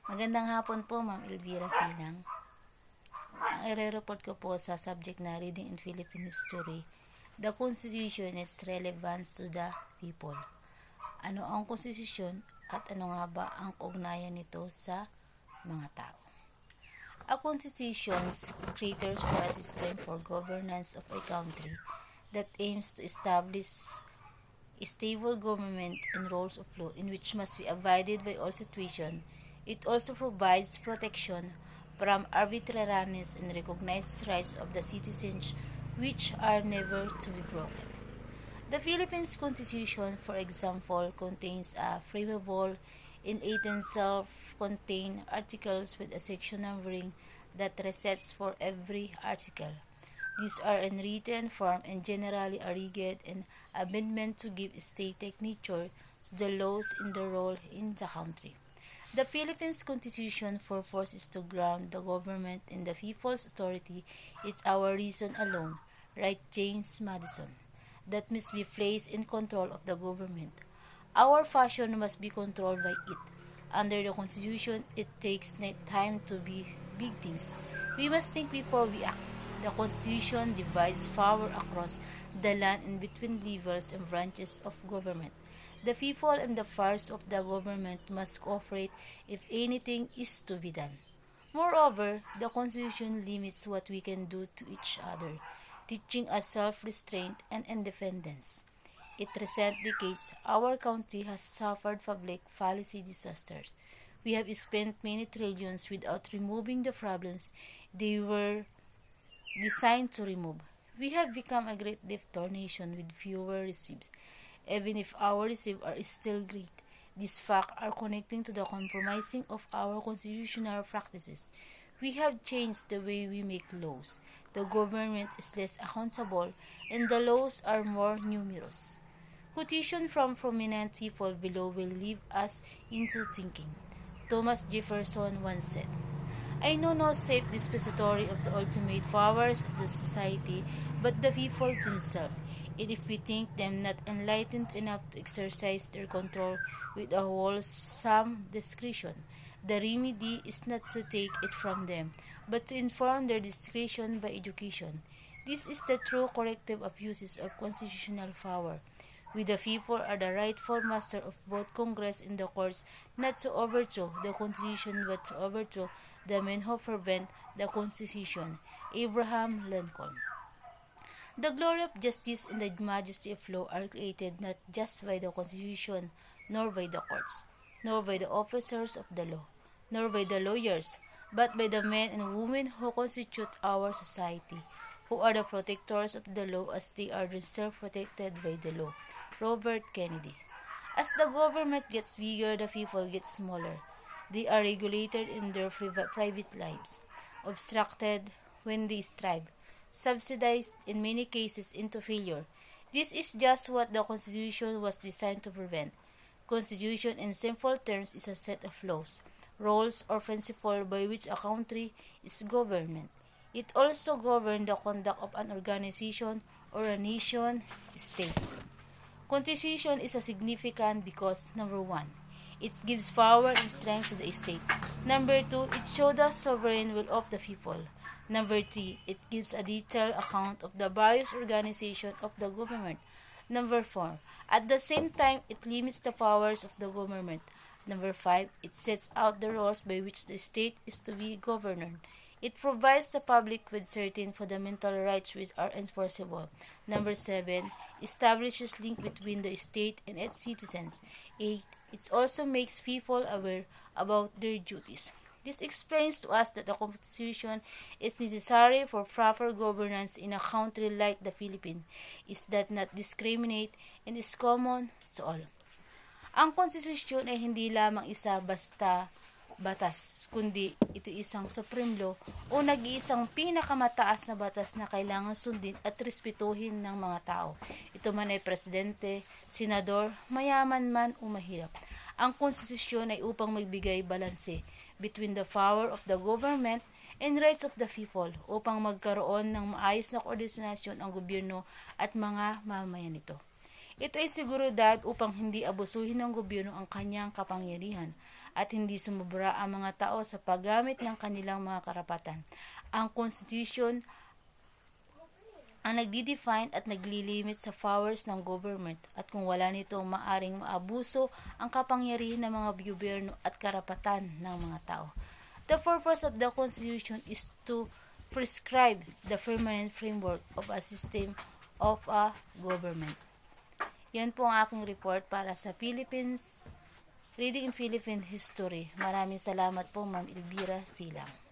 Magandang hapon po, Ma'am Elvira Silang. Ang i-report ko po sa subject na Reading in Philippine History, the Constitution and its relevance to the people. Ano ang konstitusyon at ano nga ba ang kaugnayan nito sa mga tao? A constitution caters for a system for governance of a country that aims to establish a stable government and rules of law in which must be abided by all situations. It also provides protection from arbitrariness and recognizes rights of the citizens which are never to be broken. The Philippines Constitution, for example, contains a frameable in 18 self-contained articles with a section numbering that resets for every article. These are in written form and generally are rigid and amendment to give static nature to the laws in the role in the country. The Philippines Constitution purposes to ground the government in the people's authority. It's our reason alone, right James Madison, that must be placed in control of the government. Our fashion must be controlled by it. Under the Constitution, it takes time to be big things. We must think before we act. The Constitution divides power across the land in between levels and branches of government. The people and the powers of the government must cooperate if anything is to be done. Moreover, the Constitution limits what we can do to each other, teaching us self-restraint and independence. In recent decades, our country has suffered public policy disasters. We have spent many trillions without removing the problems they were designed to remove. We have become a great debtor nation with fewer receipts. Even if our receipts are still great, these facts are connecting to the compromising of our constitutional practices. We have changed the way we make laws. The government is less accountable and the laws are more numerous. Quotation from prominent people below will lead us into thinking. Thomas Jefferson once said, I know no safe dispository of the ultimate powers of the society but the people themselves, and if we think them not enlightened enough to exercise their control with a wholesome discretion, the remedy is not to take it from them, but to inform their discretion by education. This is the true corrective of uses of constitutional power. We the people are the rightful master of both Congress and the courts, not to overthrow the Constitution but to overthrow the men who prevent the Constitution. Abraham Lincoln. The glory of justice and the majesty of law are created not just by the Constitution, nor by the courts, nor by the officers of the law, nor by the lawyers, but by the men and women who constitute our society, who are the protectors of the law as they are themselves protected by the law. Robert Kennedy. As the government gets bigger, the people get smaller. They are regulated in their private lives, obstructed when they strive, subsidized in many cases into failure. This is just what the Constitution was designed to prevent. Constitution in simple terms is a set of laws, rules, or principles by which a country is governed. It also governs the conduct of an organization or a nation state. Constitution is significant because, number 1, it gives power and strength to the state. Number 2, it shows the sovereign will of the people. Number 3, it gives a detailed account of the various organizations of the government. Number 4, at the same time, it limits the powers of the government. Number 5, it sets out the rules by which the state is to be governed. It provides the public with certain fundamental rights which are enforceable. Number 7, establishes link between the state and its citizens. 8, it also makes people aware about their duties. This explains to us that the Constitution is necessary for proper governance in a country like the Philippines. It does not discriminate and is common to all. Ang konstitusyon ay hindi lamang isa basta batas, kundi ito isang supreme law o nag-iisang pinakamataas na batas na kailangan sundin at respetuhin ng mga tao. Ito man ay presidente, senador, mayaman man o mahirap. Ang konstitusyon ay upang magbigay balanse between the power of the government and rights of the people upang magkaroon ng maayos na koordinasyon ang gobyerno at mga mamayan nito. Ito ay seguridad upang hindi abusuhin ng gobyerno ang kanyang kapangyarihan at hindi sumobra ang mga tao sa paggamit ng kanilang mga karapatan. Ang Constitution ang nagdi-define at naglilimit sa powers ng government at kung wala nito maaring maabuso ang kapangyarihan ng mga gobyerno at karapatan ng mga tao. The purpose of the Constitution is to prescribe the permanent framework of a system of a government. Yan po ang aking report para sa Philippines, Reading in Philippine History. Maraming salamat po, Ma'am Elvira Silang.